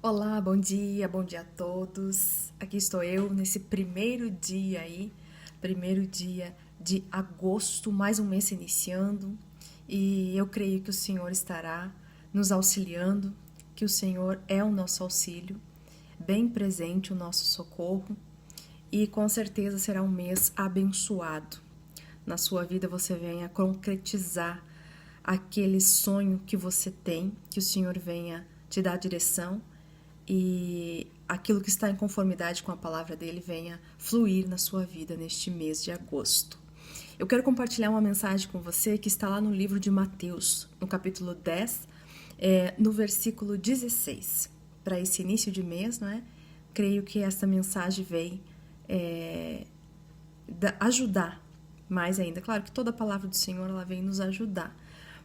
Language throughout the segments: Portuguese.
Olá, bom dia a todos. Aqui estou eu nesse primeiro dia de agosto, mais um mês se iniciando, e eu creio que o Senhor estará nos auxiliando, que o Senhor é o nosso auxílio, bem presente o nosso socorro, e com certeza será um mês abençoado. Na sua vida você venha concretizar aquele sonho que você tem, que o Senhor venha te dar direção e aquilo que está em conformidade com a palavra dele venha fluir na sua vida neste mês de agosto. Eu quero compartilhar uma mensagem com você que está lá no livro de Mateus, no capítulo 10, no versículo 16. Para esse início de mês, não é? Creio que essa mensagem vem ajudar mais ainda. Claro que toda a palavra do Senhor ela vem nos ajudar,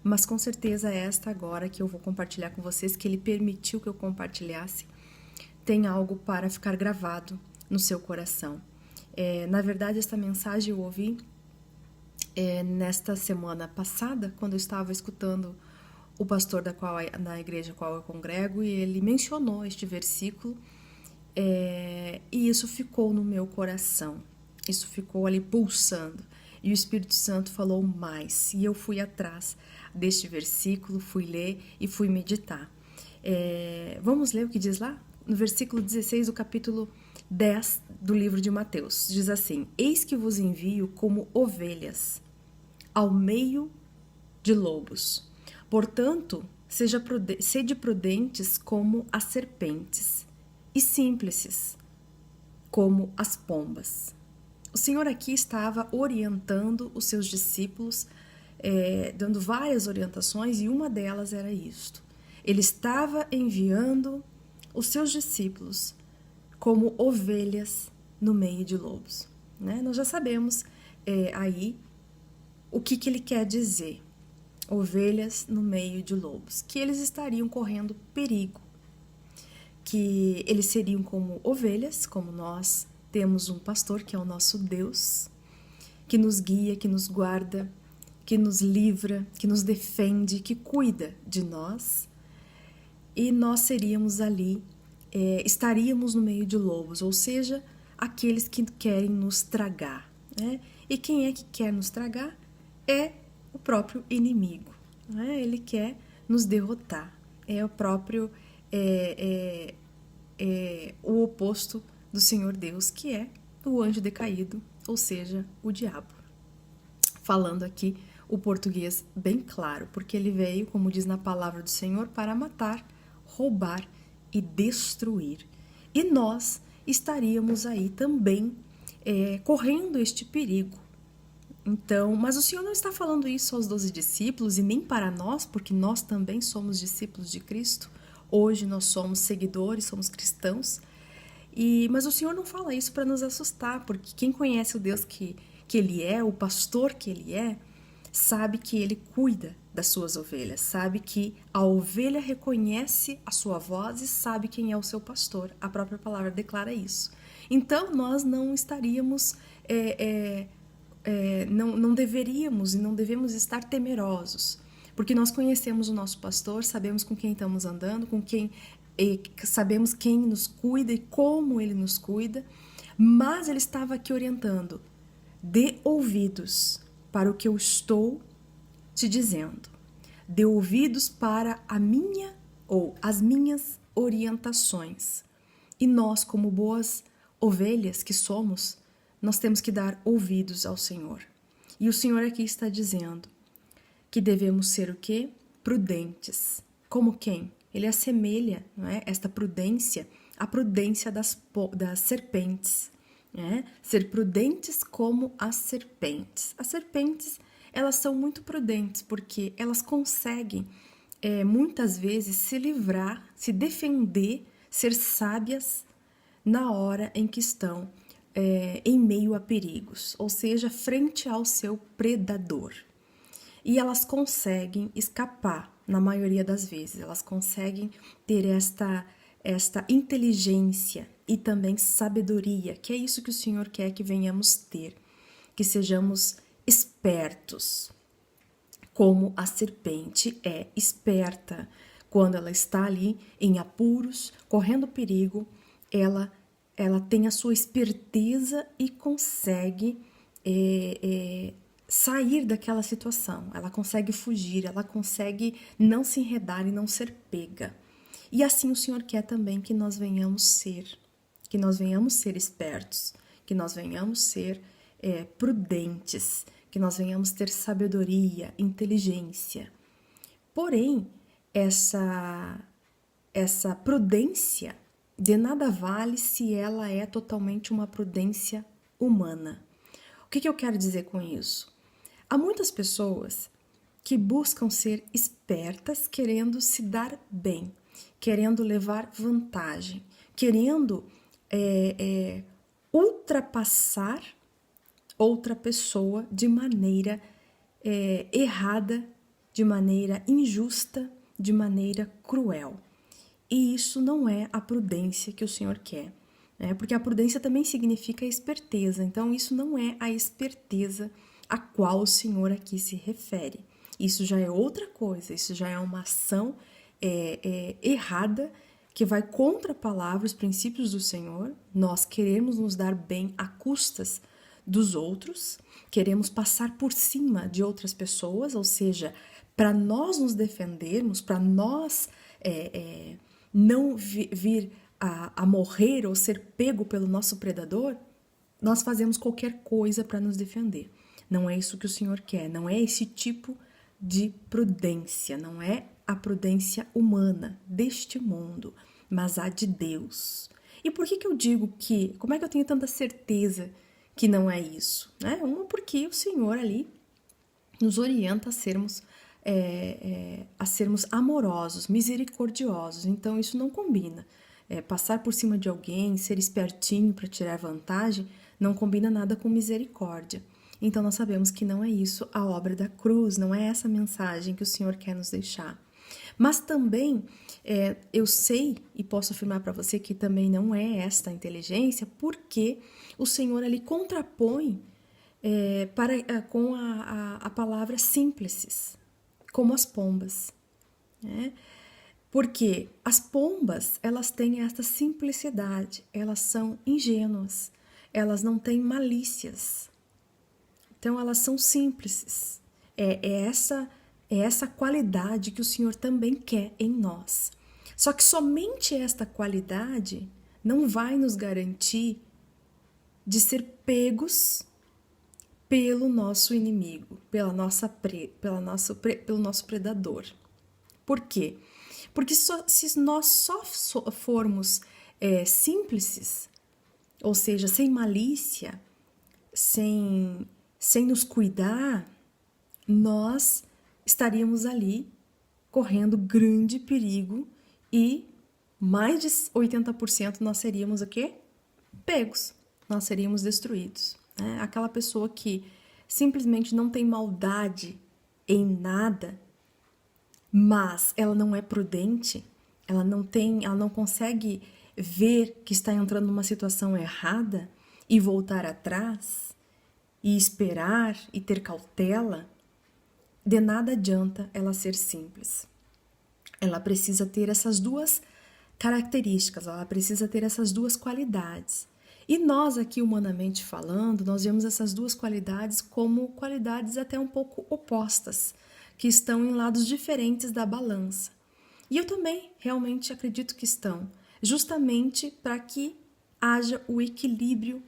mas com certeza esta agora que eu vou compartilhar com vocês, que Ele permitiu que eu compartilhasse, tem algo para ficar gravado no seu coração. Na verdade, esta mensagem eu ouvi nesta semana passada, quando eu estava escutando o pastor na igreja a qual eu congrego, e ele mencionou este versículo, e isso ficou no meu coração, isso ficou ali pulsando. E o Espírito Santo falou mais. E eu fui atrás deste versículo, fui ler e fui meditar. Vamos ler o que diz lá? No versículo 16 do capítulo 10 do livro de Mateus. Diz assim: Eis que vos envio como ovelhas ao meio de lobos. Portanto, sede prudentes como as serpentes e simples como as pombas. O Senhor aqui estava orientando os seus discípulos, dando várias orientações, e uma delas era isto. Ele estava enviando os seus discípulos como ovelhas no meio de lobos. Né? Nós já sabemos aí o que ele quer dizer. Ovelhas no meio de lobos. Que eles estariam correndo perigo. Que eles seriam como ovelhas, como nós temos um pastor que é o nosso Deus, que nos guia, que nos guarda, que nos livra, que nos defende, que cuida de nós. E nós seríamos ali, estaríamos no meio de lobos, ou seja, aqueles que querem nos tragar. Né? E quem é que quer nos tragar? É o próprio inimigo. Né? Ele quer nos derrotar. É o próprio, o oposto do Senhor Deus, que é o anjo decaído, ou seja, o diabo. Falando aqui o português bem claro, porque ele veio, como diz na palavra do Senhor, para matar, roubar e destruir. E nós estaríamos aí também correndo este perigo. Então, mas o Senhor não está falando isso aos 12 discípulos e nem para nós, porque nós também somos discípulos de Cristo. Hoje nós somos seguidores, somos cristãos. Mas o Senhor não fala isso para nos assustar, porque quem conhece o Deus que Ele é, o pastor que Ele é, sabe que Ele cuida das suas ovelhas, sabe que a ovelha reconhece a sua voz e sabe quem é o seu pastor. A própria palavra declara isso. Então, nós não estaríamos, não deveríamos e não devemos estar temerosos, porque nós conhecemos o nosso pastor, sabemos com quem estamos andando, sabemos quem nos cuida e como ele nos cuida, mas ele estava aqui orientando: dê ouvidos para o que eu estou te dizendo, dê ouvidos para as minhas orientações. E nós, como boas ovelhas que somos, nós temos que dar ouvidos ao Senhor. E o Senhor aqui está dizendo que devemos ser o quê? Prudentes. Como quem? Ele assemelha, não é, esta prudência à prudência das serpentes. Né? Ser prudentes como as serpentes. As serpentes, elas são muito prudentes porque elas conseguem muitas vezes se livrar, se defender, ser sábias na hora em que estão em meio a perigos, ou seja, frente ao seu predador. E elas conseguem escapar, na maioria das vezes. Elas conseguem ter esta inteligência e também sabedoria, que é isso que o Senhor quer que venhamos ter, que sejamos espertos, como a serpente é esperta, Quando ela está ali em apuros, correndo perigo, ela tem a sua esperteza e consegue sair daquela situação. Ela consegue fugir, ela consegue não se enredar e não ser pega. E assim o Senhor quer também que nós venhamos ser espertos, que nós venhamos ser prudentes, que nós venhamos ter sabedoria, inteligência. Porém, essa prudência de nada vale se ela é totalmente uma prudência humana. O que eu quero dizer com isso? Há muitas pessoas que buscam ser espertas, querendo se dar bem, querendo levar vantagem, querendo ultrapassar outra pessoa de maneira errada, de maneira injusta, de maneira cruel. E isso não é a prudência que o Senhor quer, né? Porque a prudência também significa esperteza, então isso não é a esperteza a qual o Senhor aqui se refere. Isso já é outra coisa, isso já é uma ação errada, que vai contra a palavra, os princípios do Senhor. Nós queremos nos dar bem a custas dos outros, queremos passar por cima de outras pessoas, ou seja, para nós nos defendermos, para nós não vir a morrer ou ser pego pelo nosso predador, nós fazemos qualquer coisa para nos defender. Não é isso que o Senhor quer, não é esse tipo de prudência, não é a prudência humana deste mundo, mas a de Deus. E por que eu digo que, como é que eu tenho tanta certeza que não é isso? Uma, porque o Senhor ali nos orienta a sermos amorosos, misericordiosos. Então isso não combina. Passar por cima de alguém, ser espertinho para tirar vantagem, não combina nada com misericórdia. Então nós sabemos que não é isso a obra da cruz, não é essa mensagem que o Senhor quer nos deixar. Mas também eu sei e posso afirmar para você que também não é esta a inteligência, porque o Senhor ali contrapõe com a palavra simples, como as pombas, né? Porque as pombas, elas têm esta simplicidade, elas são ingênuas, elas não têm malícias, então elas são simples. É essa qualidade que o Senhor também quer em nós. Só que somente esta qualidade não vai nos garantir de ser pegos pelo nosso inimigo, pelo nosso predador. Por quê? Porque se nós só formos simples, ou seja, sem malícia, sem nos cuidar, nós estaríamos ali correndo grande perigo e mais de 80% nós seríamos o quê? Pegos, nós seríamos destruídos. Né? Aquela pessoa que simplesmente não tem maldade em nada, mas ela não é prudente, ela não consegue ver que está entrando numa situação errada e voltar atrás e esperar e ter cautela, de nada adianta ela ser simples. Ela precisa ter essas duas características, ela precisa ter essas duas qualidades. E nós aqui, humanamente falando, nós vemos essas duas qualidades como qualidades até um pouco opostas, que estão em lados diferentes da balança. E eu também realmente acredito que estão, justamente para que haja o equilíbrio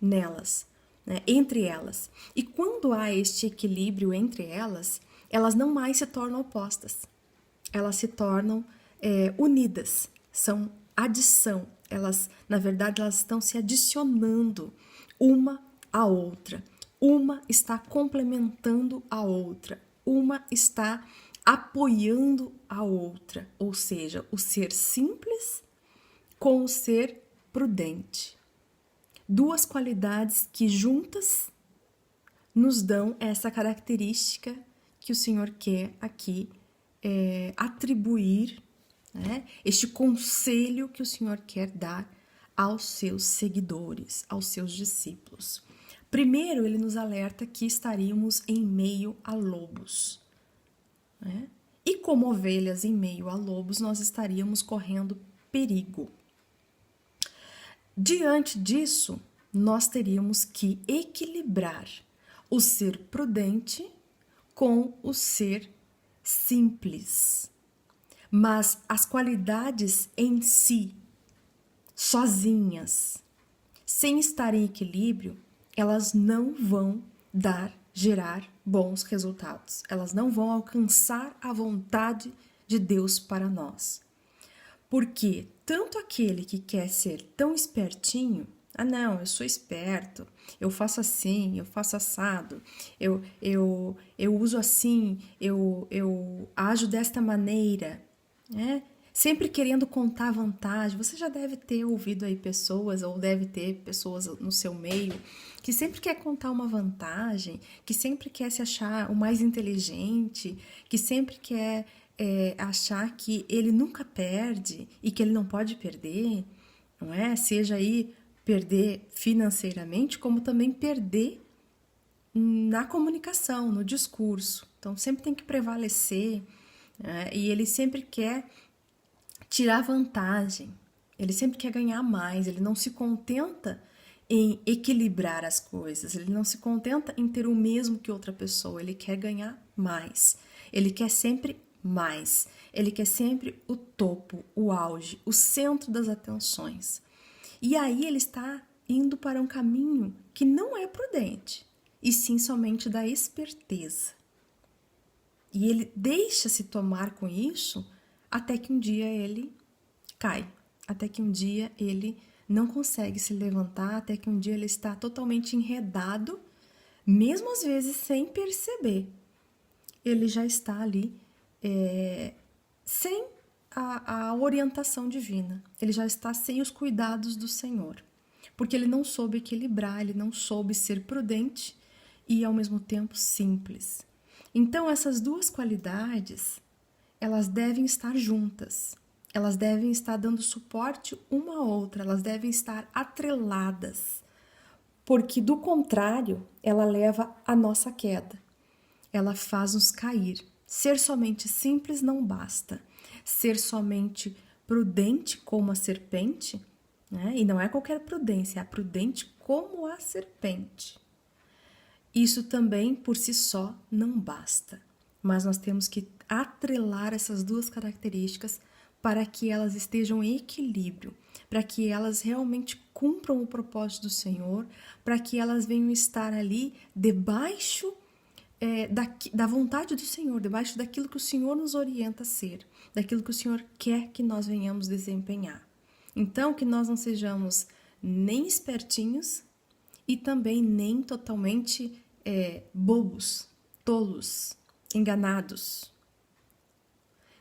nelas, né, entre elas. E quando há este equilíbrio entre elas, elas não mais se tornam opostas, elas se tornam unidas, são adição. Elas, na verdade, elas estão se adicionando uma à outra. Uma está complementando a outra. Uma está apoiando a outra. Ou seja, o ser simples com o ser prudente. Duas qualidades que juntas nos dão essa característica que o Senhor quer aqui atribuir, né? Este conselho que o Senhor quer dar aos seus seguidores, aos seus discípulos. Primeiro, ele nos alerta que estaríamos em meio a lobos, né? E como ovelhas em meio a lobos, nós estaríamos correndo perigo. Diante disso, nós teríamos que equilibrar o ser prudente com o ser simples. Mas as qualidades em si, sozinhas, sem estar em equilíbrio, elas não vão gerar bons resultados. Elas não vão alcançar a vontade de Deus para nós. Porque tanto aquele que quer ser tão espertinho, não, eu sou esperto, eu faço assim, eu faço assado, eu uso assim, eu ajo desta maneira, né? Sempre querendo contar vantagem. Você já deve ter ouvido aí pessoas, ou deve ter pessoas no seu meio, que sempre quer contar uma vantagem, que sempre quer se achar o mais inteligente, que sempre quer achar que ele nunca perde e que ele não pode perder, não é? Seja aí perder financeiramente, como também perder na comunicação, no discurso. Então, sempre tem que prevalecer, né? E ele sempre quer tirar vantagem, ele sempre quer ganhar mais, ele não se contenta em equilibrar as coisas, ele não se contenta em ter o mesmo que outra pessoa, ele quer ganhar mais, ele quer sempre mais, ele quer sempre o topo, o auge, o centro das atenções. E aí ele está indo para um caminho que não é prudente, e sim somente da esperteza. E ele deixa-se tomar com isso até que um dia ele cai, até que um dia ele não consegue se levantar, até que um dia ele está totalmente enredado, mesmo às vezes sem perceber. Ele já está ali sem a orientação divina, ele já está sem os cuidados do Senhor, porque ele não soube equilibrar, ele não soube ser prudente e ao mesmo tempo simples. Então essas duas qualidades, elas devem estar juntas, elas devem estar dando suporte uma à outra, elas devem estar atreladas, porque do contrário, ela leva à nossa queda, ela faz-nos cair. Ser somente simples não basta, ser somente prudente como a serpente, né? E não é qualquer prudência, é a prudente como a serpente. Isso também por si só não basta, mas nós temos que atrelar essas duas características para que elas estejam em equilíbrio, para que elas realmente cumpram o propósito do Senhor, para que elas venham estar ali debaixo da vontade do Senhor, debaixo daquilo que o Senhor nos orienta a ser, daquilo que o Senhor quer que nós venhamos desempenhar. Então, que nós não sejamos nem espertinhos e também nem totalmente bobos, tolos, enganados.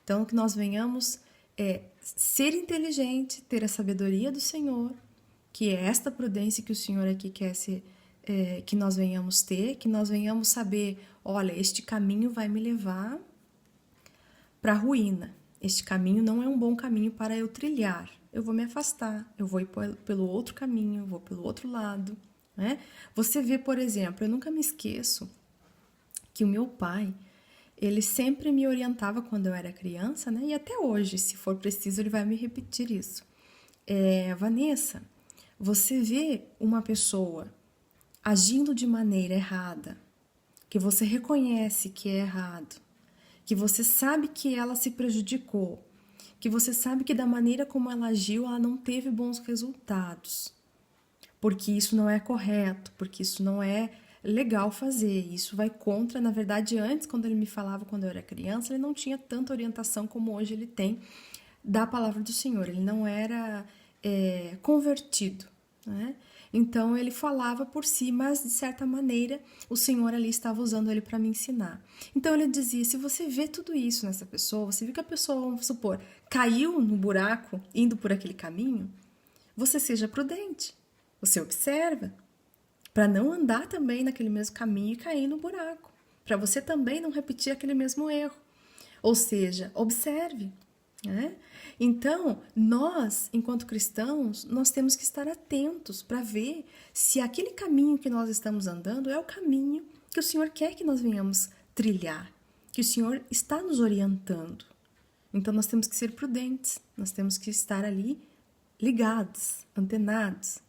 Então, que nós venhamos ser inteligente, ter a sabedoria do Senhor, que é esta prudência que o Senhor aqui quer que nós venhamos ter, que nós venhamos saber, olha, este caminho vai me levar para a ruína, este caminho não é um bom caminho para eu trilhar, eu vou me afastar, eu vou ir pelo outro caminho, eu vou pelo outro lado, né? Você vê, por exemplo, eu nunca me esqueço que o meu pai, ele sempre me orientava quando eu era criança, né? E até hoje, se for preciso, ele vai me repetir isso. Vanessa, você vê uma pessoa agindo de maneira errada, que você reconhece que é errado, que você sabe que ela se prejudicou, que você sabe que da maneira como ela agiu, ela não teve bons resultados, porque isso não é correto, porque isso não é legal fazer, isso vai contra, na verdade, antes, quando ele me falava quando eu era criança, ele não tinha tanta orientação como hoje ele tem da palavra do Senhor, ele não era convertido, né? Então ele falava por si, mas de certa maneira o Senhor ali estava usando ele para me ensinar. Então ele dizia, se você vê tudo isso nessa pessoa, você viu que a pessoa, vamos supor, caiu no buraco indo por aquele caminho, você seja prudente, você observa, para não andar também naquele mesmo caminho e cair no buraco, para você também não repetir aquele mesmo erro. Ou seja, observe, né? Então, nós, enquanto cristãos, nós temos que estar atentos para ver se aquele caminho que nós estamos andando é o caminho que o Senhor quer que nós venhamos trilhar. que o Senhor está nos orientando. Então nós temos que ser prudentes, nós temos que estar ali ligados, antenados.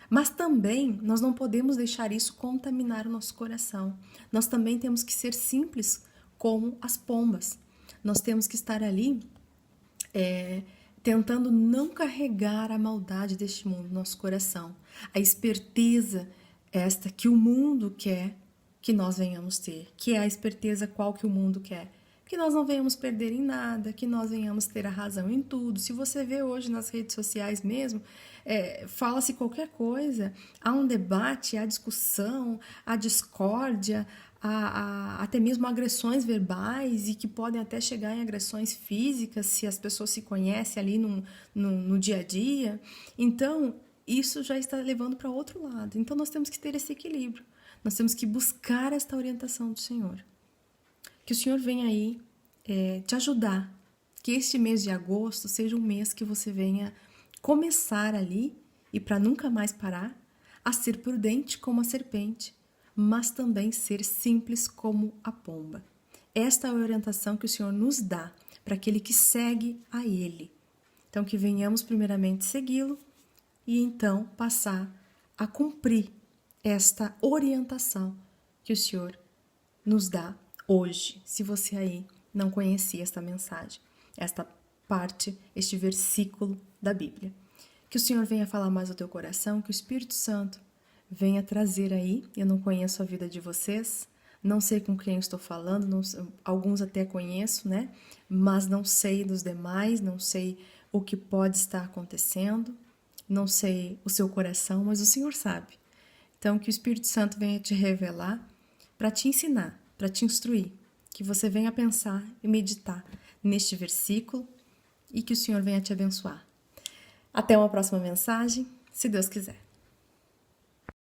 Mas também nós não podemos deixar isso contaminar o nosso coração. Nós também temos que ser simples como as pombas. Nós temos que estar ali tentando não carregar a maldade deste mundo no nosso coração. A esperteza esta que o mundo quer que nós venhamos ter. Que é a esperteza qual que o mundo quer. Que nós não venhamos perder em nada, que nós venhamos ter a razão em tudo. Se você vê hoje nas redes sociais mesmo, fala-se qualquer coisa, há um debate, há discussão, há discórdia, há até mesmo agressões verbais e que podem até chegar em agressões físicas se as pessoas se conhecem ali no dia a dia. Então, isso já está levando para outro lado. Então, nós temos que ter esse equilíbrio. Nós temos que buscar esta orientação do Senhor. Que o Senhor venha aí te ajudar. Que este mês de agosto seja um mês que você venha começar ali, e para nunca mais parar, a ser prudente como a serpente, mas também ser simples como a pomba. Esta é a orientação que o Senhor nos dá para aquele que segue a Ele. Então, que venhamos primeiramente segui-lo e então passar a cumprir esta orientação que o Senhor nos dá hoje, se você aí não conhecia esta mensagem, esta parte, este versículo da Bíblia. Que o Senhor venha falar mais ao teu coração, que o Espírito Santo venha trazer aí. Eu não conheço a vida de vocês, não sei com quem eu estou falando, alguns até conheço, né? Mas não sei dos demais, não sei o que pode estar acontecendo, não sei o seu coração, mas o Senhor sabe. Então, que o Espírito Santo venha te revelar para te ensinar, para te instruir, que você venha pensar e meditar neste versículo e que o Senhor venha te abençoar. Até uma próxima mensagem, se Deus quiser.